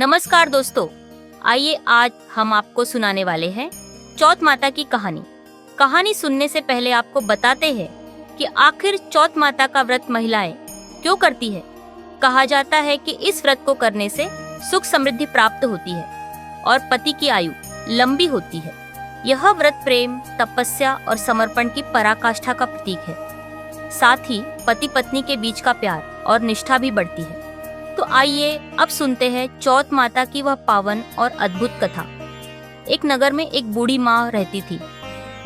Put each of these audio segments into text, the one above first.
नमस्कार दोस्तों, आइए आज हम आपको सुनाने वाले हैं चौथ माता की कहानी। कहानी सुनने से पहले आपको बताते हैं कि आखिर चौथ माता का व्रत महिलाएं क्यों करती है। कहा जाता है कि इस व्रत को करने से सुख समृद्धि प्राप्त होती है और पति की आयु लंबी होती है। यह व्रत प्रेम, तपस्या और समर्पण की पराकाष्ठा का प्रतीक है। साथ ही पति पत्नी के बीच का प्यार और निष्ठा भी बढ़ती है। तो आइए अब सुनते हैं चौथ माता की वह पावन और अद्भुत कथा। एक नगर में एक बूढ़ी माँ रहती थी।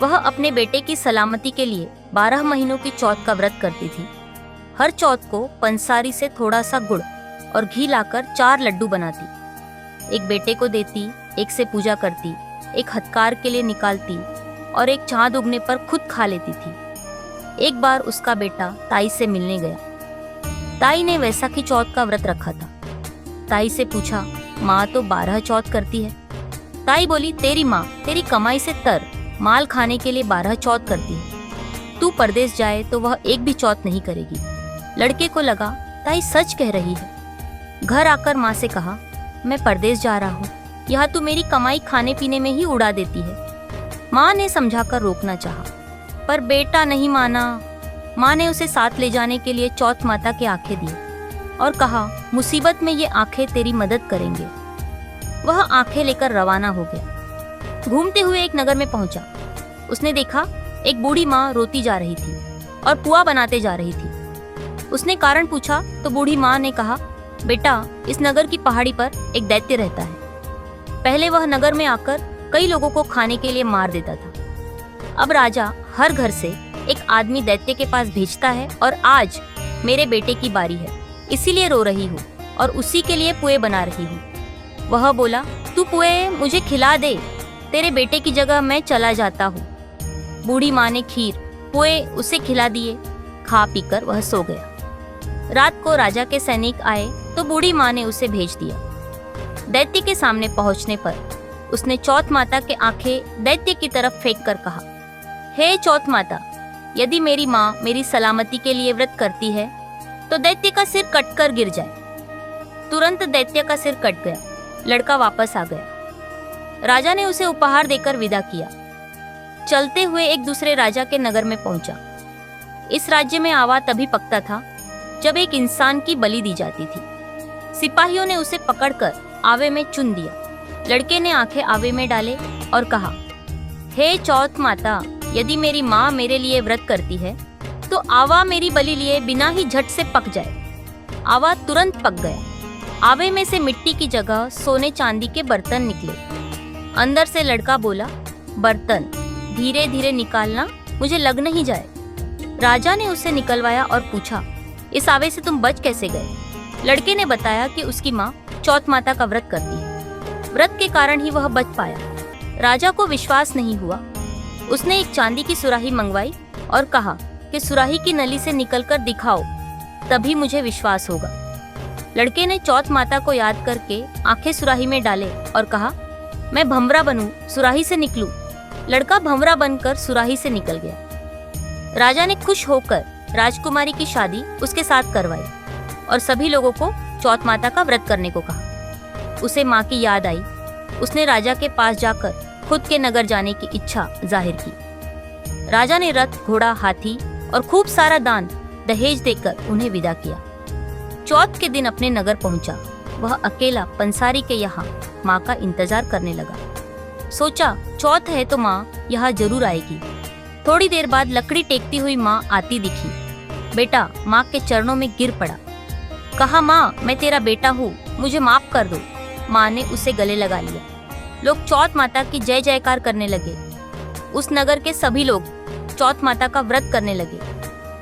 वह अपने बेटे की सलामती के लिए 12 महीनों की चौथ का व्रत करती थी। हर चौथ को पंसारी से थोड़ा सा गुड़ और घी लाकर 4 लड्डू बनाती, एक बेटे को देती, एक से पूजा करती, एक हथकार के लिए निकालती और एक चांद उगने पर खुद खा लेती थी। एक बार उसका बेटा ताई से मिलने गया। ताई ने वैसाखी चौथ का व्रत रखा था। ताई से पूछा, माँ तो 12 चौथ करती है। ताई बोली, तेरी माँ तेरी कमाई से माल खाने के लिए 12 चौथ करती है। तू परदेश जाए तो वह एक भी चौथ नहीं करेगी। लड़के को लगा ताई सच कह रही है। घर आकर माँ से कहा, मैं परदेश जा रहा हूँ, यहाँ तू मेरी कमाई खाने पीने में ही उड़ा देती है। माँ ने समझाकर रोकना चाहा, पर बेटा नहीं माना। माँ ने उसे साथ ले जाने के लिए चौथ माता के आंखें दी और कहा, मुसीबत में ये आंखें तेरी मदद करेंगे। वह आंखें लेकर रवाना हो गया। घूमते हुए एक नगर में पहुंचा। उसने देखा एक बूढ़ी माँ रोती जा रही थी और पुआ बनाते जा रही थी। उसने कारण पूछा तो बूढ़ी माँ ने कहा, बेटा इस नगर की पहाड़ी पर एक दैत्य रहता है। पहले वह नगर में आकर कई लोगों को खाने के लिए मार देता था। अब राजा हर घर से एक आदमी दैत्य के पास भेजता है और आज मेरे बेटे की बारी है, इसीलिए रो रही हूँ और उसी के लिए पुए बना रही हूँ। वह बोला, तू पुए मुझे खिला दे, तेरे बेटे की जगह मैं चला जाता हूँ। बूढ़ी माँ ने खीर पुए उसे खिला दिए। खा पीकर वह सो गया। रात को राजा के सैनिक आए तो बूढ़ी माँ ने उसे भेज दिया। दैत्य के सामने पहुँचने पर उसने चौथ माता के आंखें दैत्य की तरफ फेंक कर कहा, हे चौथ माता, यदि मेरी माँ मेरी सलामती के लिए व्रत करती है तो दैत्य का सिर कटकर गिर जाए। तुरंत दैत्य का सिर कट गया। लड़का वापस आ गया। राजा ने उसे उपहार देकर विदा किया। चलते हुए एक दूसरे राजा के नगर में पहुंचा। इस राज्य में आवा तभी पकता था जब एक इंसान की बलि दी जाती थी। सिपाहियों ने उसे पकड़कर आवे में चुन दिया। लड़के ने आंखें आवे में डाले और कहा, हे चौथ माता, यदि मेरी माँ मेरे लिए व्रत करती है तो आवा मेरी बलि लिए बिना ही झट से पक जाए। आवा तुरंत पक गया। आवे में से मिट्टी की जगह सोने चांदी के बर्तन निकले। अंदर से लड़का बोला, बर्तन धीरे धीरे निकालना, मुझे लग नहीं जाए। राजा ने उसे निकलवाया और पूछा, इस आवे से तुम बच कैसे गए? लड़के ने बताया कि उसकी माँ चौथ माता का व्रत करती है। व्रत के कारण ही वह बच पाया। राजा को विश्वास नहीं हुआ। उसने एक चांदी की सुराही मंगवाई और कहा कि सुराही की नली से निकलकर दिखाओ, तभी मुझे विश्वास होगा। लड़के ने चौथ माता को याद करके आंखें सुराही में डाले और कहा, मैं भंवरा बनूं, सुराही से निकलूं। लड़का भंवरा बनकर सुराही से निकल गया। राजा ने खुश होकर राजकुमारी की शादी उसके साथ करवाई और सभी लोगों को चौथ माता का व्रत करने को कहा। उसे माँ की याद आई। उसने राजा के पास जाकर खुद के नगर जाने की इच्छा जाहिर की। राजा ने रथ, घोड़ा, हाथी और खूब सारा दान दहेज देकर उन्हें विदा किया। चौथ के दिन अपने नगर पहुंचा। वह अकेला पंसारी के यहाँ माँ का इंतजार करने लगा। सोचा, चौथ है तो माँ यहाँ जरूर आएगी। थोड़ी देर बाद लकड़ी टेकती हुई माँ आती दिखी। बेटा माँ के चरणों में गिर पड़ा। कहा, माँ मैं तेरा बेटा हूँ, मुझे माफ कर दो। माँ ने उसे गले लगा लिया। लोग चौथ माता की जय जयकार करने लगे। उस नगर के सभी लोग चौथ माता का व्रत करने लगे।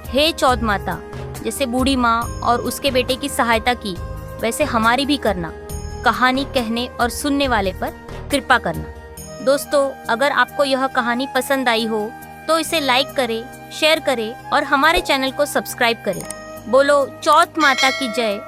हे चौथ माता, जैसे बूढ़ी माँ और उसके बेटे की सहायता की, वैसे हमारी भी करना। कहानी कहने और सुनने वाले पर कृपा करना। दोस्तों, अगर आपको यह कहानी पसंद आई हो तो इसे लाइक करें, शेयर करें और हमारे चैनल को सब्सक्राइब करें। बोलो चौथ माता की जय।